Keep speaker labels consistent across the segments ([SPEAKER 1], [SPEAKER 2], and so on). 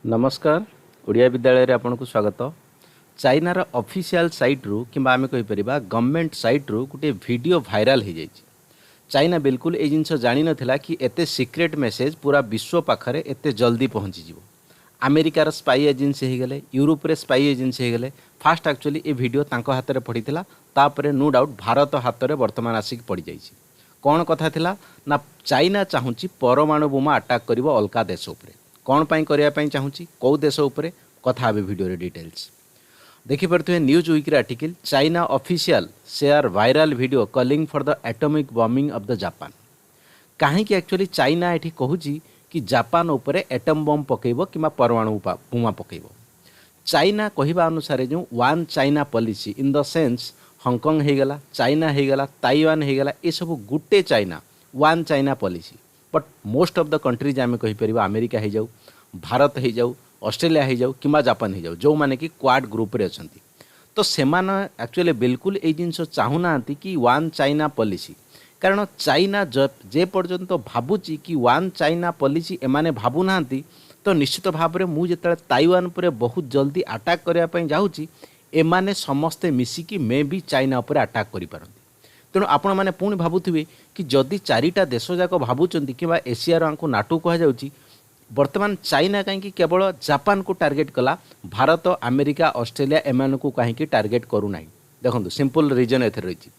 [SPEAKER 1] नमस्कार ओडिया विद्यालय रे आपन को स्वागत। चाइनार ऑफिशियल साइट रु किंबा आमे कहि परिबा गवर्नमेंट साइट रु गुटे वीडियो वायरल हो जाइए। चाइना बिल्कुल ए जिनस जानी नथिला कि एते सीक्रेट मेसेज पूरा विश्व पाखरे एते जल्दी पहुँची जीवो। अमेरिकार स्पाई एजेंसी हो गले, यूरोप रे स्पाई एजेंसी हो गले। फास्ट एक्चुअली ए वीडियो तांको हाथ रे पड़ीथिला, तापरे नो डाउट भारत हाथ रे वर्तमान आसिक पड़ी जाइछि। कौन कथा थिला ना चाइना चाहूँची परमाणु बोमा अटैक करिवो अलका देश उपरे। कौन पाई करिया पाई चाहूँची कौ देश उपरे कथा हे वीडियो रे डिटेल्स देखि परथुए। न्यूज वीक रे article China official share viral video calling for the atomic bombing of the Japan. कहीं एक्चुअली चाइना एठी कहूची कि जापान उपरे एटम बम पकेइबो किमा परमाणु बोमा पकेइबो। चाइना कहिबा अनुसार जो one China policy in the sense Hong Kong हो गला, चाइना हो गला, ताइवान हो गला, ये सब गुटे China one China policy. But most of the countries आम कहीपर अमेरिका हो जाऊ, भारत हो जाऊ, ऑस्ट्रेलिया हो जाऊ कि जापान हो जाऊ, जो मैंने कि क्वाड ग्रुप रे अच्छा तो सेमाने एक्चुअली बिल्कुल ये जिनस चाहूना कि वन चाइना पॉलिसी। कारण चाइना जे पर्यंत भावुची कि वन चाइना पॉलिसी एमाने भावुना तो निश्चित भाव में मुझे ताइवान पर बहुत जल्दी अटैक करने जाऊँगी एमाने समस्ते मिसिकी मे भी चाइना उपर अटैक करें। तेणु आपण मैंने पुणी भावुवे कि जदि चारिटा देश जाक भावुं कि एशियार आंको नाटो कहुच्छी, बर्तमान चाइना कहीं केवल जापान को टार्गेट कला, भारत अमेरिका ऑस्ट्रेलिया एमान को कहीं टार्गेट करूना। देखो सिंपल रीजन एथे रही,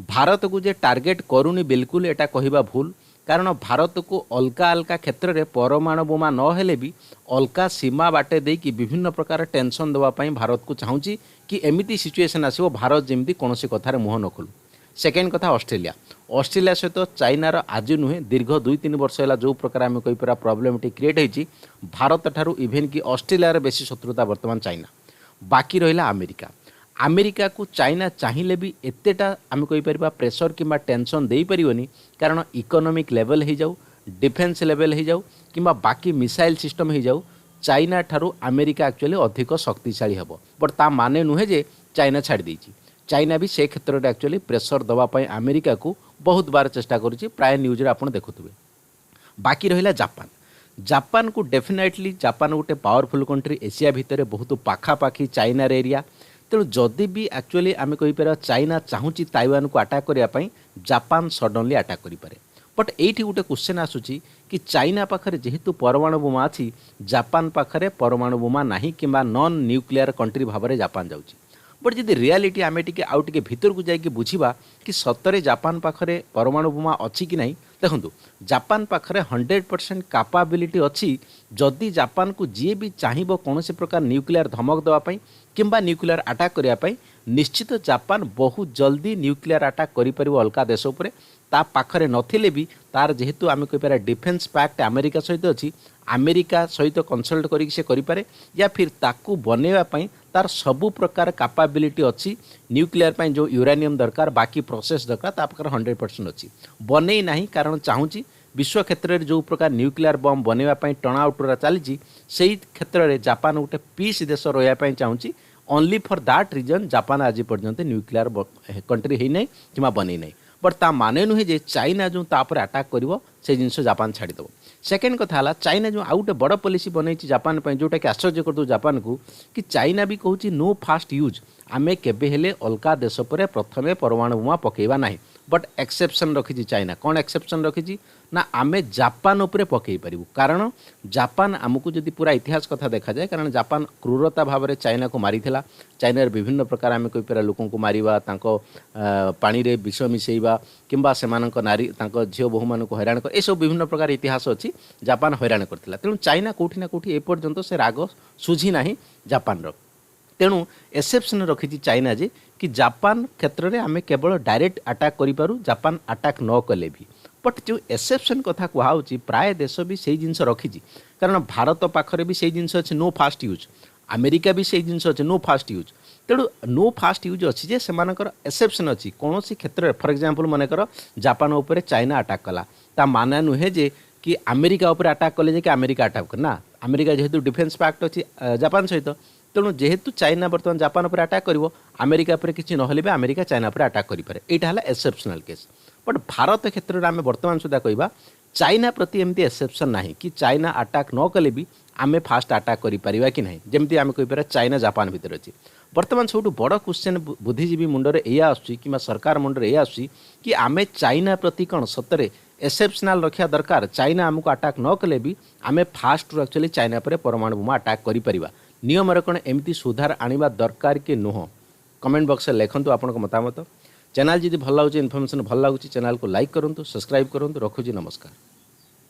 [SPEAKER 1] भारत को जे टार्गेट करूनी बिल्कुल एटा कहवा भूल। कारण भारत को अलगा अलगा क्षेत्र में परमाणु बोमा न हेले भी अलगा सीमा बाटे दे कि विभिन्न प्रकार टेंशन देवाई भारत को चाहूँगी कि एमती सिचुएसन आसो भारत जमी कौन कथार मुह न खोलू। सेकेंड कथा ऑस्ट्रेलिया सहित चाइनार आज नुहे दीर्घ 2-3 वर्ष है जो प्रकार आम कहीपर प्रोब्लेम क्रिएट होती भारत ठारू इवेन कि ऑस्ट्रेलिया बेसी शत्रुता बर्तमान चाइना। बाकी रहा अमेरिका। अमेरिका को चाइना चाहिए भी एतेटा आम कहीपर प्रेसर कि टेंशन दे पारिबनी। कारण इकोनॉमिक लेवल हो जाऊ, डिफेन्स लेवल हो जाऊ कि बाकी मिसाइल सिस्टम हो जाऊ, चाइना ठारू अमेरिका एक्चुअली अधिक शक्तिशाली हेब। बट ता माने नुहे जे चाइना छाड़ी देछि। चाइना भी से क्षेत्र में एक्चुअली प्रेसर दवापाई अमेरिका को बहुत बार चेष्टा करुच्ची, प्राय न्यूज रे आपण देखुथिबे। बाकी रहिला जापान। जापान को डेफिनेटली जापान गोटे पावरफुल कंट्री, एशिया भितर बहुत पाखापाखी चाइनार एरिया। तेणु जदि भी एक्चुअली आम कहीपर चाइना चाहूँगी ताइवान को अटैक करने, जापान सडनली अटैक करें। बट एठी गोटे क्वेश्चन आसूची कि चाइना पाखरे जेहेतु परमाणु बोमा अच्छी, जापान पाखरे परमाणु बोमा नहीं कि नॉन न्यूक्लियर कंट्री भाव में जापान जाऊँगी। बट जदि रियालिटी आम टे भीतर को जाकि बुझा कि सतरे जापान पाखरे परमाणु बोमा अच्छी कि नहीं। देखो जापान पाखरे 100% कैपेबिलिटी अच्छी। जदि जापान को जी भी चाहिए कौन से प्रकार न्यूक्लियर धमक देवाई किंबा न्यूक्लियर अटैक करने, निश्चित जापान बहुत जल्दी न्यूक्लियर अटैक कर अलगा देश उपर। ता पाखरे नथिले भी तार जेहेतु आम कहीपर डिफेन्स पैक्ट अमेरिका सहित अच्छी, अमेरिका सहित कंसल्ट करी से करें या फिर ताकू बनवाई तार सबू प्रकार कैपेबिलिटी अच्छी। न्यूक्लियर पाई जो यूरेनियम दरकार, बाकी प्रोसेस दरकार, ता पाखरे 100% अच्छी। बने नहीं कारण चाहूँगी विश्व क्षेत्र में जो प्रकार न्यूक्लियर बम बनवाई टणाउटरा चली से क्षेत्र में जापान गोटे पीस देश रही चाहूँगी। Only for that reason Japan आज पर्यंत न्यूक्लियर कंट्री है नहीं कि बन नहीं। बट ता माने नुहे जे चाइना जो तापर अटैक करिवो से जिनस जापान छाड़ीदेव। सेकेंड कथा है चाइना जो आउ गोटे बड़ पॉलिसी बनई जापान पर, जोटा कि आश्चर्य करदे जापान को कि चाइना भी कहूँ नो फास्ट यूज, आमे केबे हेले अलगा देश पर प्रथमे परमाणु बोमा पकेइबा नहीं। बट एक्सेप्शन रखी चाइना। कौन एक्सेप्शन रखी ना आमे जापान उपरे पकई पारिबु। कारण जापान आमको जदि पूरा इतिहास कथा देखा जाए, कारण जापान क्रूरता भाव में चाइना को मारिथिला। चाइनार विभिन्न प्रकार आम कहीपर लोकों को मारिबा, तांको पानी रे विष मिसेइबा किंबा सेमानक नारी तांको झियो बहु मानक हैरान कर, ए सब विभिन्न प्रकार इतिहास अच्छी। जापान हैरान करथिला। तेणु चाइना कोठी ना कोठी एपर्यंत से राग सुझी नाही जापान। तेणु एक्सेप्शन रखी चाइना जे कि जापान क्षेत्र में आम केवल डायरेक्ट अटैक करूँ, जापान अटैक न कले भी। बट जो एक्सेप्शन कथा कहुच्छी प्राय देश भी से जिनस रखी। कारण भारत पाखरे भी से जिनस अच्छे नो फास्ट यूज, अमेरिका भी से जिनस अच्छे नो फास्ट यूज। तेणु नो फास्ट यूज अच्छी जे सेमानकर एक्सेप्शन अच्छी कौन सी क्षेत्र में। फॉर एग्जांपल मनकर जापान उपर चाइना अटैक कला, ता माना नुहे जे कि अमेरिका उपर अटैक कले कि अमेरिका अटैक करना। अमेरिका जेहेतु डिफेन्स पैक्ट अच्छी जापान सहित, तेणु जेहेतु चाइना बर्तमान जापान उपर अटैक करिवो, अमेरिका उपर किछि नहले भी अमेरिका चाइना उपर अटैक करि पारे। एटा हला एक्सेप्शनल केस। बट भारत क्षेत्र में आम बर्तमान सुधा कहवा चाइना प्रति एमती एक्सेप्शन ना कि चाइना अटैक न कले भी आमे फास्ट अटैक करिपारिबा कि नहीं जमती आमे कहि पारा चाइना जापान भितर अछि वर्तमान सबुठ बड़ क्वेश्चन बुद्धिजीवी मुंडरे एया आसुची कि सरकार मुंडरे एया आसुची कि आमे चाइना प्रति कौन सतरे एक्सेप्शनल रखा दरकार चाइना आमको अटैक न कले भी आमे फास्ट एक्चुअली चाइना पर परमाणु बोमा अटैक करिपारिबा नियम कौन एमती सुधार आनिबा दरकार कि नुह कमेंट बॉक्स में लिखंतु आपन मतामत चैनल जदि भल लगुच इनफॉरमेशन भल लगुच चैनल को लाइक करूँ सब्सक्राइब करूँ रखुची नमस्कार।